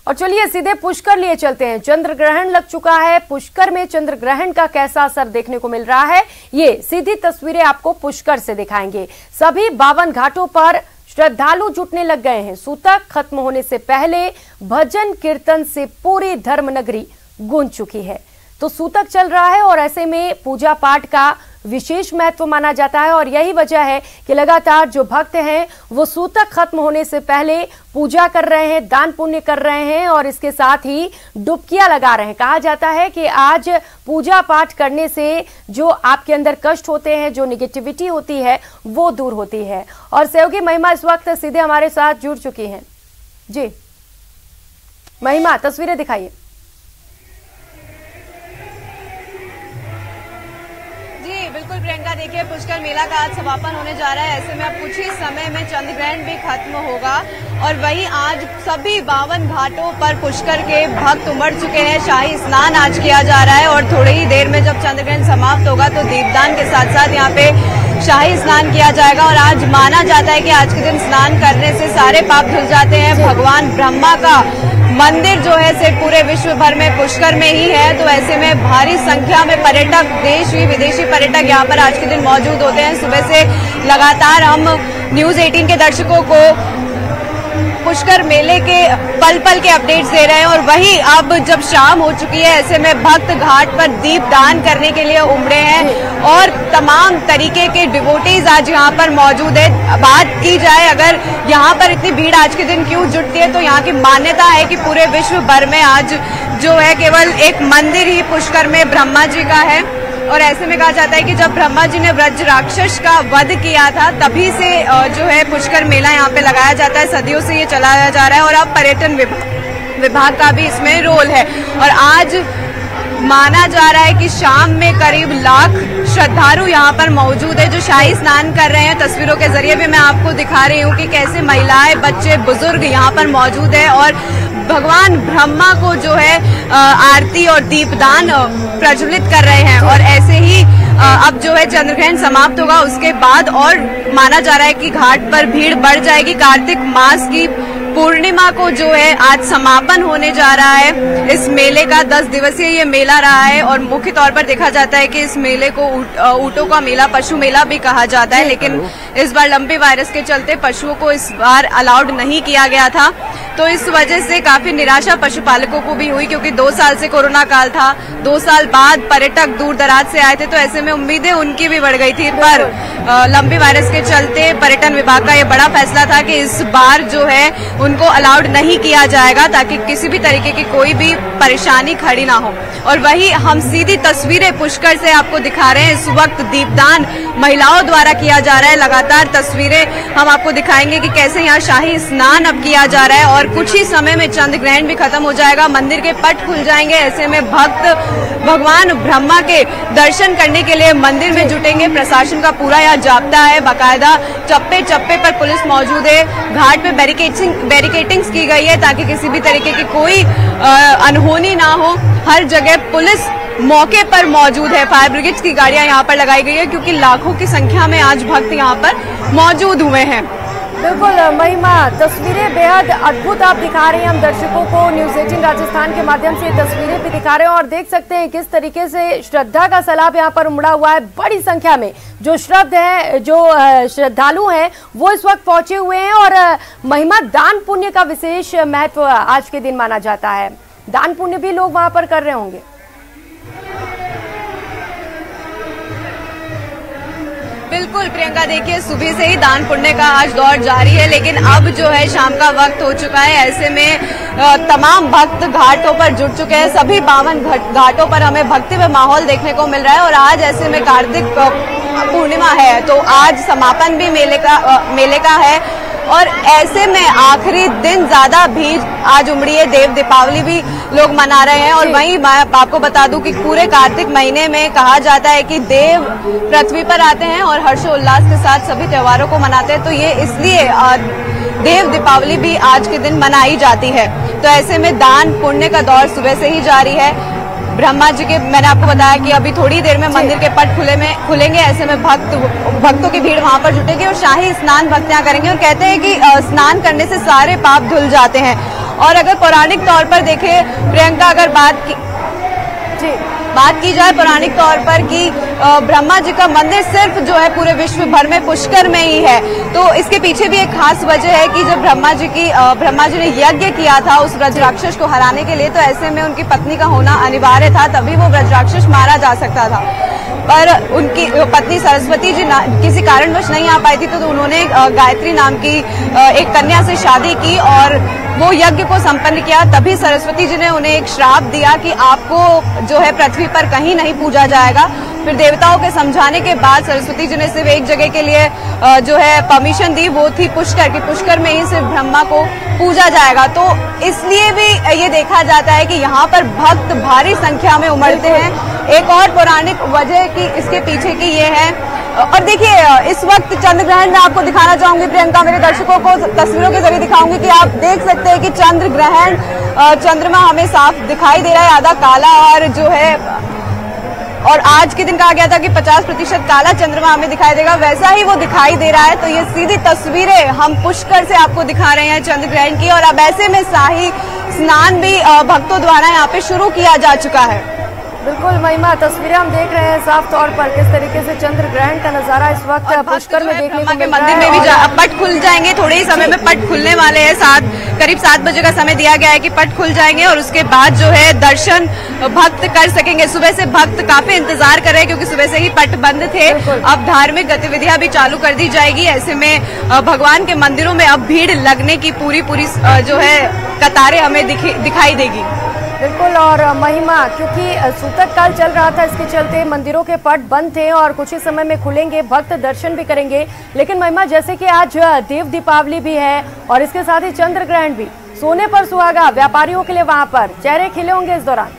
और चलिए सीधे पुष्कर लिए चलते हैं। चंद्र ग्रहण लग चुका है। पुष्कर में चंद्र ग्रहण का कैसा असर देखने को मिल रहा है, ये सीधी तस्वीरें आपको पुष्कर से दिखाएंगे। सभी 52 घाटों पर श्रद्धालु जुटने लग गए हैं। सूतक खत्म होने से पहले भजन कीर्तन से पूरी धर्मनगरी गूंज चुकी है। तो सूतक चल रहा है और ऐसे में पूजा पाठ का विशेष महत्व माना जाता है और यही वजह है कि लगातार जो भक्त हैं वो सूतक खत्म होने से पहले पूजा कर रहे हैं, दान पुण्य कर रहे हैं और इसके साथ ही डुबकियां लगा रहे हैं। कहा जाता है कि आज पूजा पाठ करने से जो आपके अंदर कष्ट होते हैं, जो निगेटिविटी होती है, वो दूर होती है। और सहयोगी महिमा इस वक्त सीधे हमारे साथ जुड़ चुकी हैं। जी महिमा, तस्वीरें दिखाइए। बिल्कुल प्रियंका, देखिए पुष्कर मेला का आज समापन होने जा रहा है। ऐसे में अब कुछ ही समय में चंद्र ग्रहण भी खत्म होगा और वहीं आज सभी 52 घाटों पर पुष्कर के भक्त उमड़ चुके हैं। शाही स्नान आज किया जा रहा है और थोड़ी ही देर में जब चंद्र ग्रहण समाप्त होगा तो दीपदान के साथ साथ यहाँ पे शाही स्नान किया जाएगा। और आज माना जाता है कि आज के दिन स्नान करने से सारे पाप धुल जाते हैं। भगवान ब्रह्मा का मंदिर जो है सिर्फ पूरे विश्व भर में पुष्कर में ही है, तो ऐसे में भारी संख्या में पर्यटक, देशी विदेशी पर्यटक यहाँ पर आज के दिन मौजूद होते हैं। सुबह से लगातार हम न्यूज 18 के दर्शकों को पुष्कर मेले के पल पल के अपडेट्स दे रहे हैं और वही अब जब शाम हो चुकी है ऐसे में भक्त घाट पर दीप दान करने के लिए उमड़े हैं और तमाम तरीके के डिवोटीज आज यहाँ पर मौजूद है। बात की जाए अगर यहाँ पर इतनी भीड़ आज के दिन क्यों जुटती है, तो यहाँ की मान्यता है कि पूरे विश्व भर में आज जो है केवल एक मंदिर ही पुष्कर में ब्रह्मा जी का है। और ऐसे में कहा जाता है कि जब ब्रह्मा जी ने व्रज राक्षस का वध किया था तभी से जो है पुष्कर मेला यहाँ पे लगाया जाता है। सदियों से ये चलाया जा रहा है और अब पर्यटन विभाग का भी इसमें रोल है। और आज माना जा रहा है कि शाम में करीब लाख श्रद्धालु यहाँ पर मौजूद है जो शाही स्नान कर रहे हैं। तस्वीरों के जरिए भी मैं आपको दिखा रही हूँ कि कैसे महिलाएं, बच्चे, बुजुर्ग यहाँ पर मौजूद है और भगवान ब्रह्मा को जो है आरती और दीपदान प्रज्वलित कर रहे हैं। और ऐसे ही अब जो है चंद्र ग्रहण समाप्त होगा उसके बाद और माना जा रहा है कि घाट पर भीड़ बढ़ जाएगी। कार्तिक मास की पूर्णिमा को जो है आज समापन होने जा रहा है। इस मेले का 10 दिवसीय ये मेला रहा है और मुख्य तौर पर देखा जाता है कि इस मेले को ऊँटों का मेला, पशु मेला भी कहा जाता है। लेकिन इस बार लंबी वायरस के चलते पशुओं को इस बार अलाउड नहीं किया गया था, तो इस वजह से काफी निराशा पशुपालकों को भी हुई क्योंकि 2 साल से कोरोना काल था। 2 साल बाद पर्यटक दूर दराज से आए थे, तो ऐसे में उम्मीदें उनकी भी बढ़ गई थी। पर लंबी वायरस के चलते पर्यटन विभाग का ये बड़ा फैसला था कि इस बार जो है उनको अलाउड नहीं किया जाएगा ताकि किसी भी तरीके की कोई भी परेशानी खड़ी ना हो। और वही हम सीधी तस्वीरें पुष्कर से आपको दिखा रहे हैं। इस वक्त दीपदान महिलाओं द्वारा किया जा रहा है। लगातार तस्वीरें हम आपको दिखाएंगे कि कैसे यहाँ शाही स्नान अब किया जा रहा है और कुछ ही समय में चंद्र ग्रहण भी खत्म हो जाएगा, मंदिर के पट खुल जाएंगे। ऐसे में भक्त भगवान ब्रह्मा के दर्शन करने के लिए मंदिर में जुटेंगे। प्रशासन का पूरा यहाँ जाब्ता है, बाकायदा चप्पे चप्पे पर पुलिस मौजूद है। घाट पे बैरिकेटिंग्स की गई है ताकि किसी भी तरीके की कोई अनहोनी ना हो। हर जगह पुलिस मौके पर मौजूद है। फायर ब्रिगेड की गाड़ियां यहाँ पर लगाई गई है क्योंकि लाखों की संख्या में आज भक्त यहाँ पर मौजूद हुए हैं। बिल्कुल महिमा, तस्वीरें बेहद अद्भुत आप दिखा रहे हैं। हम दर्शकों को न्यूज 18 राजस्थान के माध्यम से तस्वीरें भी दिखा रहे हैं और देख सकते हैं किस तरीके से श्रद्धा का सैलाब यहाँ पर उमड़ा हुआ है। बड़ी संख्या में जो श्रद्धालु हैं वो इस वक्त पहुंचे हुए हैं। और महिमा, दान पुण्य का विशेष महत्व आज के दिन माना जाता है। दान पुण्य भी लोग वहां पर कर रहे होंगे। बिल्कुल प्रियंका, देखिए सुबह से ही दान पुण्य का आज दौर जारी है, लेकिन अब जो है शाम का वक्त हो चुका है। ऐसे में तमाम भक्त घाटों पर जुट चुके हैं। सभी 52 घाटों पर हमें भक्ति में माहौल देखने को मिल रहा है और आज ऐसे में कार्तिक पूर्णिमा है तो आज समापन भी मेले का है और ऐसे में आखिरी दिन ज्यादा भीड़ आज उमड़ी है। देव दीपावली भी लोग मना रहे हैं और वहीं मैं आपको बता दूं कि पूरे कार्तिक महीने में कहा जाता है कि देव पृथ्वी पर आते हैं और हर्षोल्लास के साथ सभी त्योहारों को मनाते हैं, तो ये इसलिए देव दीपावली भी आज के दिन मनाई जाती है। तो ऐसे में दान पुण्य का दौर सुबह से ही जारी है। ब्रह्मा जी के, मैंने आपको बताया कि अभी थोड़ी देर में मंदिर के पट खुलेंगे। ऐसे में भक्तों की भीड़ वहां पर जुटेगी और शाही स्नान भक्त यहाँ करेंगे और कहते हैं कि स्नान करने से सारे पाप धुल जाते हैं। और अगर पौराणिक तौर पर देखें प्रियंका, अगर बात की जाए पौराणिक तौर पर कि ब्रह्मा जी का मंदिर सिर्फ जो है पूरे विश्व भर में पुष्कर में ही है, तो इसके पीछे भी एक खास वजह है कि जब ब्रह्मा जी ने यज्ञ किया था उस ब्रजराक्षस को हराने के लिए, तो ऐसे में उनकी पत्नी का होना अनिवार्य था, तभी वो ब्रजराक्षस मारा जा सकता था। पर उनकी पत्नी सरस्वती जी किसी कारणवश नहीं आ पाई थी, तो उन्होंने गायत्री नाम की एक कन्या से शादी की और वो यज्ञ को संपन्न किया। तभी सरस्वती जी ने उन्हें एक श्राप दिया कि आपको जो है पृथ्वी पर कहीं नहीं पूजा जाएगा। फिर देवताओं के समझाने के बाद सरस्वती जी ने सिर्फ एक जगह के लिए जो है परमिशन दी, वो थी पुष्कर, कि पुष्कर में ही सिर्फ ब्रह्मा को पूजा जाएगा। तो इसलिए भी ये देखा जाता है कि यहाँ पर भक्त भारी संख्या में उमड़ते हैं। एक और पौराणिक वजह की इसके पीछे की ये है। और देखिए इस वक्त चंद्र ग्रहण में आपको दिखाना चाहूंगी प्रियंका, मेरे दर्शकों को तस्वीरों के जरिए दिखाऊंगी कि आप देख सकते हैं कि चंद्र ग्रहण, चंद्रमा हमें साफ दिखाई दे रहा है, आधा काला और जो है, और आज के दिन कहा गया था कि 50% काला चंद्रमा हमें दिखाई देगा, वैसा ही वो दिखाई दे रहा है। तो ये सीधी तस्वीरें हम पुष्कर से आपको दिखा रहे हैं चंद्र ग्रहण की। और अब ऐसे में शाही स्नान भी भक्तों द्वारा यहाँ पे शुरू किया जा चुका है। बिल्कुल महिमा, तस्वीरें हम देख रहे हैं साफ तौर पर किस तरीके से चंद्र ग्रहण का नजारा इस वक्त पुष्कर में देखने को मिल रहा है। मंदिर में भी पट खुल जाएंगे, थोड़े ही समय में पट खुलने वाले हैं। करीब 7 बजे का समय दिया गया है कि पट खुल जाएंगे और उसके बाद जो है दर्शन भक्त कर सकेंगे। सुबह से भक्त काफी इंतजार कर रहे हैं क्योंकि सुबह से ही पट बंद थे। अब धार्मिक गतिविधियां भी चालू कर दी जाएगी। ऐसे में भगवान के मंदिरों में अब भीड़ लगने की पूरी जो है कतारें हमें दिखाई देगी। बिल्कुल, और महिमा, क्योंकि सूतक काल चल रहा था, इसके चलते मंदिरों के पट बंद थे और कुछ ही समय में खुलेंगे, भक्त दर्शन भी करेंगे। लेकिन महिमा, जैसे कि आज देव दीपावली भी है और इसके साथ ही चंद्र ग्रहण भी, सोने पर सुहागा व्यापारियों के लिए वहां पर चेहरे खिले होंगे इस दौरान।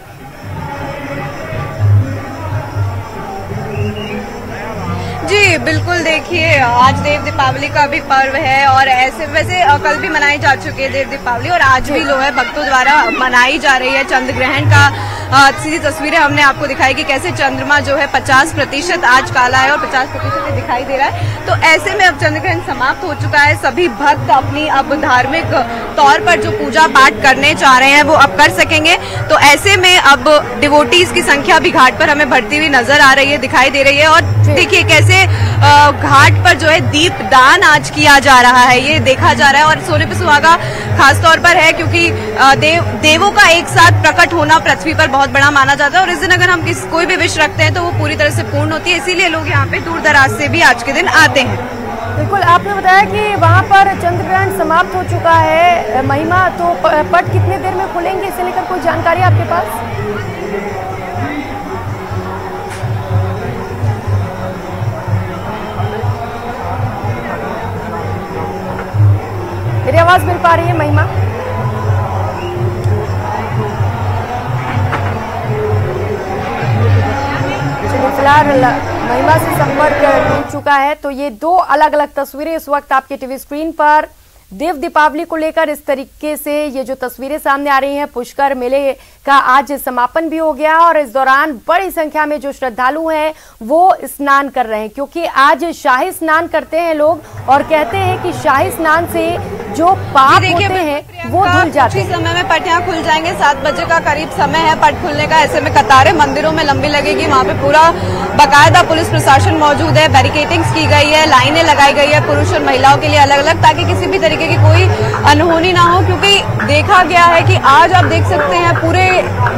जी बिल्कुल, देखिए आज देव दीपावली का भी पर्व है और ऐसे वैसे कल भी मनाई जा चुकी है देव दीपावली और आज भी जो है भक्तों द्वारा मनाई जा रही है चंद्र ग्रहण का। सीधी तस्वीरें हमने आपको दिखाई कि कैसे चंद्रमा जो है 50% आज काला है और 50% दिखाई दे रहा है। तो ऐसे में अब चंद्र ग्रहण समाप्त हो चुका है। सभी भक्त अपनी अब धार्मिक तौर पर जो पूजा पाठ करने चाह रहे हैं वो अब कर सकेंगे। तो ऐसे में अब डिवोटीज की संख्या भी घाट पर हमें बढ़ती हुई नजर आ रही है, दिखाई दे रही है। और देखिए कैसे घाट पर जो है दीप दान आज किया जा रहा है, ये देखा जा रहा है। और सोने पे सुहागा खास तौर पर है क्योंकि देवों का एक साथ प्रकट होना पृथ्वी पर बहुत बड़ा माना जाता है और इस दिन अगर हम कोई भी विश रखते हैं तो वो पूरी तरह से पूर्ण होती है। इसीलिए लोग यहाँ पे दूर दराज से भी आज के दिन आते हैं। बिल्कुल, आपने बताया कि वहाँ पर चंद्र ग्रहण समाप्त हो चुका है। महिमा, तो पट कितने देर में खुलेंगे, इसे लेकर कोई जानकारी आपके पास? मेरी आवाज मिल पा रही है महिमा? फिलहाल महिमा से संपर्क टूट चुका है। तो ये दो अलग अलग तस्वीरें इस वक्त आपके टीवी स्क्रीन पर देव दीपावली को लेकर इस तरीके से ये जो तस्वीरें सामने आ रही हैं। पुष्कर मेले का आज समापन भी हो गया और इस दौरान बड़ी संख्या में जो श्रद्धालु हैं वो स्नान कर रहे हैं, क्योंकि आज शाही स्नान करते हैं लोग और कहते हैं कि शाही स्नान से जो पाप होते हैं वो धुल जाते हैं। समय में पट यहाँ खुल जाएंगे, 7 बजे का करीब समय है पट खुलने का। ऐसे में कतारें मंदिरों में लंबी लगेगी, वहाँ पे पूरा बाकायदा पुलिस प्रशासन मौजूद है, बैरिकेडिंग्स की गई है, लाइनें लगाई गई है पुरुष और महिलाओं के लिए अलग अलग, ताकि किसी भी तरीके की कोई अनहोनी ना हो। क्योंकि देखा गया है कि आज आप देख सकते हैं पूरे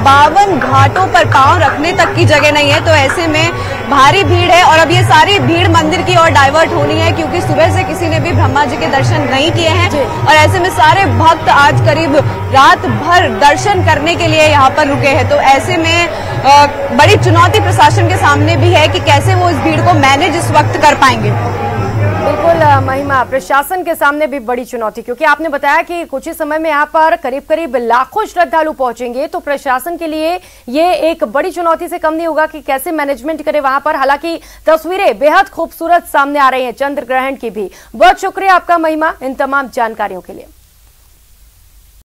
52 घाटों पर पांव रखने तक की जगह नहीं है। तो ऐसे में भारी भीड़ है और अब ये सारी भीड़ मंदिर की ओर डाइवर्ट होनी है, क्योंकि सुबह से किसी ने भी ब्रह्मा जी के दर्शन नहीं किए हैं और ऐसे में सारे भक्त आज करीब रात भर दर्शन करने के लिए यहाँ पर रुके हैं। तो ऐसे में बड़ी चुनौती प्रशासन के सामने भी है कि कैसे वो इस भीड़ को मैनेज इस वक्त कर पाएंगे। बिल्कुल महिमा, प्रशासन के सामने भी बड़ी चुनौती, क्योंकि आपने बताया कि कुछ ही समय में यहाँ पर करीब करीब लाखों श्रद्धालु पहुंचेंगे। तो प्रशासन के लिए ये एक बड़ी चुनौती से कम नहीं होगा कि कैसे मैनेजमेंट करे वहां पर। हालांकि तस्वीरें बेहद खूबसूरत सामने आ रही हैं चंद्र ग्रहण की भी। बहुत शुक्रिया आपका महिमा इन तमाम जानकारियों के लिए।